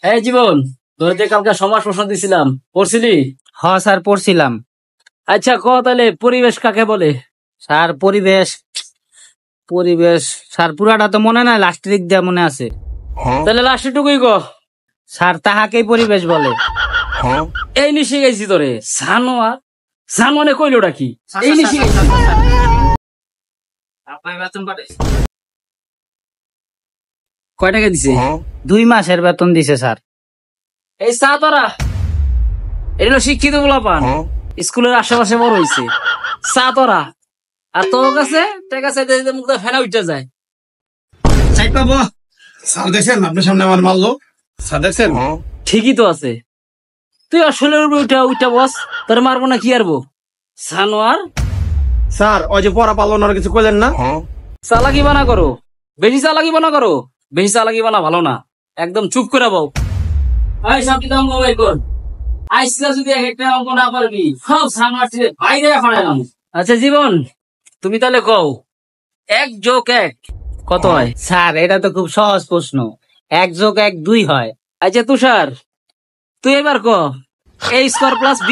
হ্যাঁ জীবন, তোর যে কালকে সমাজ প্রশ্ন দিছিলাম, পড়ছিলি? হ্যাঁ স্যার পড়ছিলাম। আচ্ছা ক তাহলে, পরিবেশ কাকে বলে? স্যার পরিবেশ পরিবেশ স্যার পুরাটা তো মনে নাই, লাস্টের দিক দিয়ে মনে আছে। তাহলে লাস্টে টুকুই ক। স্যার তাহাকেই পরিবেশ বলে। এই নিশে গেছি তোরে সানোয়ার, সানোয়ারে কইলোটা কি? এই নিশে গেছি। কয় টাকা দিছে? 2 মাসের বেতন দিছে স্যার। এই চা তোরা, এটা শিক্ষিত বলা পান, স্কুলের আশেপাশে বড় হয়েছে। চা তোরা আর তোর কাছে টাকা চাইতে চাইতে মুখ ফেনা উঠে যায়। স্যার দেখছেন আপনার সামনে আমার মারলো, স্যার দেখছেন? ঠিকই তো আছে, তুই আসলে উঠা উঠা বস, তোর মারবো না কি আরবো? সানোয়ার স্যার ওই যে পড়া পারলো না কিছু কইলেন না? চালাকি বানা করো, বেশি চালাকি বানা করো, বেশি চালাকি বানা ভালো না, একদম চুপ করে বউ। এই সব কি অঙ্ক বের কর, আইসলা যদি একটা অঙ্ক না পারবি সব সানোয়ার ছেড়ে বাইরে ফাড়াইলাম। আচ্ছা জীবন, তুমি তাহলে কও 1+1 কত হয়? স্যার এটা তো খুব সহজ প্রশ্ন, 1+1 2 হয়। আচ্ছা তুষার, তুই এবার ক A² + B²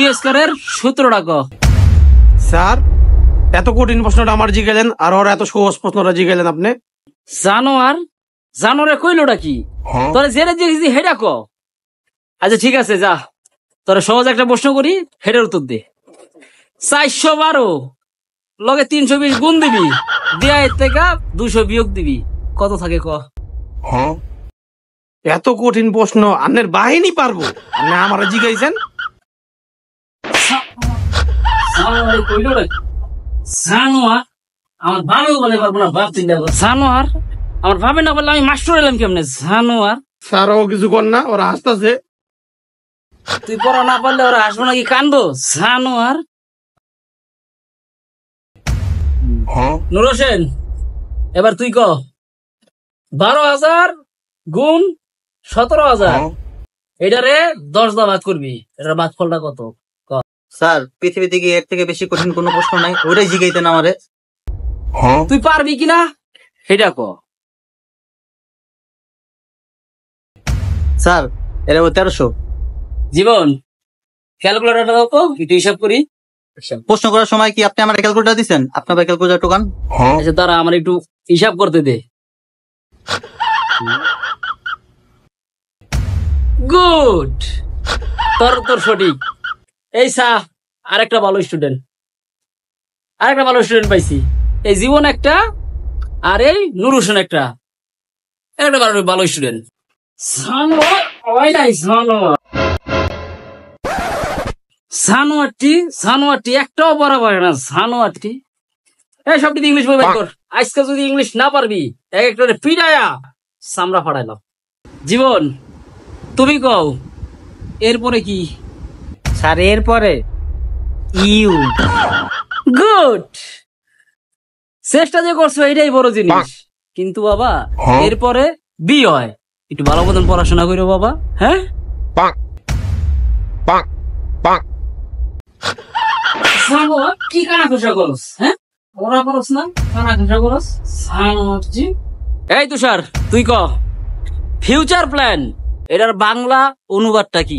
সূত্রটা ক। স্যার এত কঠিন প্রশ্নটা আমার জিগাইলেন আর ওরা এত সহজ প্রশ্নটা জিগাইলেন আপনি? জানোয়ার, জানোয়ারে কইলোটা কি? তোরা জেনে দেখেছি হেডা ক। আচ্ছা ঠিক আছে, যা তোরা সহজ একটা প্রশ্ন করি, হেডের উত্তর দে। 412 লগে 320 গুণ দিবি, দিয়া এর থেকে 200 বিয়োগ দিবি, কত থাকে ক। এত কঠিন প্রশ্ন আপনার বাহিনী পারবো, আপনি আমার জিগাইছেন? জানোয়ারে কইলোটা কি? জানোয়ার আমার ভাবে বলে পারবো না, ভাব চিন্তা কর। জানোয়ার আমার ভাবে না বললে আমি মাস্টার এলাম কেমনে? জানোয়ার, স্যার ও কিছু কর না, ওরা হাসতেছে। তুই পড়া না পারলে ওরা হাসবো নাকি কান্দো? জানোয়ার। নুর হোসেন, এবার তুই ক 12,000 গুণ 17,000, এটারে 10 দা ভাগ করবি, এটার ভাগফলটা কত? স্যার পৃথিবীতে কি এর থেকে বেশি কঠিন কোনো প্রশ্ন নাই, ওটাই জিগাইতেন আমারে। তুই পারবি কিনা সেটা ক। স্যার এটা 1300। জীবন, ক্যালকুলেটরটা দাও তো, একটু হিসাব করি। প্রশ্ন করার সময় কি আপনি আমার ক্যালকুলেটর দিচ্ছেন? আপনার ক্যালকুলেটর টোকান। আচ্ছা দাঁড়া, আমার একটু হিসাব করতে দে। গুড, তোর তোর সঠিক। এই সা আরেকটা ভালো স্টুডেন্ট, আরেকটা ভালো স্টুডেন্ট পাইছি। এই জীবন একটা, আর এই নুর হোসেন একটা ভালো স্টুডেন্ট। সানোয়ারটি একটাও পড়া পারে না। সানোয়ারটি এই সবটি ইংলিশ বই বের কর। আজকে যদি ইংলিশ না পারবি একটা পিড়ায়া সামরা ফাড়াইলাম। জীবন তুমি কও এরপরে কি? স্যার এরপরে ইউ। গুড, চেষ্টা যে করছো এটাই বড় জিনিস, কিন্তু বাবা এরপরে বি হয়। একটু ভালো মতন পড়াশোনা করো বাবা। হ্যাঁ কি কানা খুশা করস? হ্যাঁ ওরা করস না, কানা খুশা করস। এই তুষার তুই ক ফিউচার প্ল্যান এটার বাংলা অনুবাদটা কি?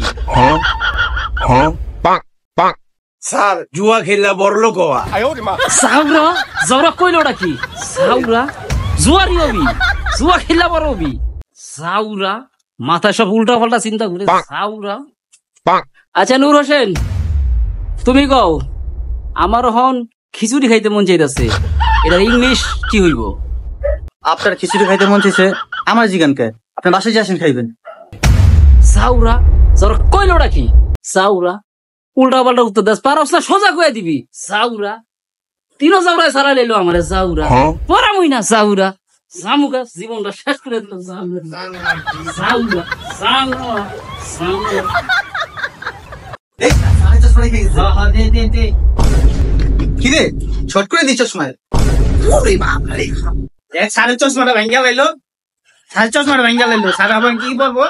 স্যার জুয়া খেললা বড় লোক হওয়া। সাউরা জরা কইলোটা কি? সাউরা জুয়ারি হবি, জুয়া খেললা বড় হবি। সাউরা মাথায় সব উল্টা পাল্টা চিন্তা করে। সাউরা। আচ্ছা নূর হোসেন তুমি কও আমার হন খিচুড়ি খাইতে মন চাইতেছে, এটা ইংলিশ কি হইব? আপনার খিচুড়ি খাইতে মন চাইছে, আমার জিগানকে আপনি বাসায় যে আসেন খাইবেন। সাউরা জরা কইলোটা কি? সাউরা উল্টা পাল্টা উত্তর দাস, পারস না সোজা কয়ে দিবি। সাউরা 3 জাউরায় সারা লাইলো আমারে। সাউরা পরামই না। সাউরা জামুকা জীবনটা শেষ করে দিল। সাউরা সাউরা কি রে শর্ট করে দিচ্ছ সময়? সাড়ে চশমাটা ভাঙ্গা লাইলো, সাড়ে চশমাটা ভাঙ্গা লাইলো, স্যার আবার কি বলবো?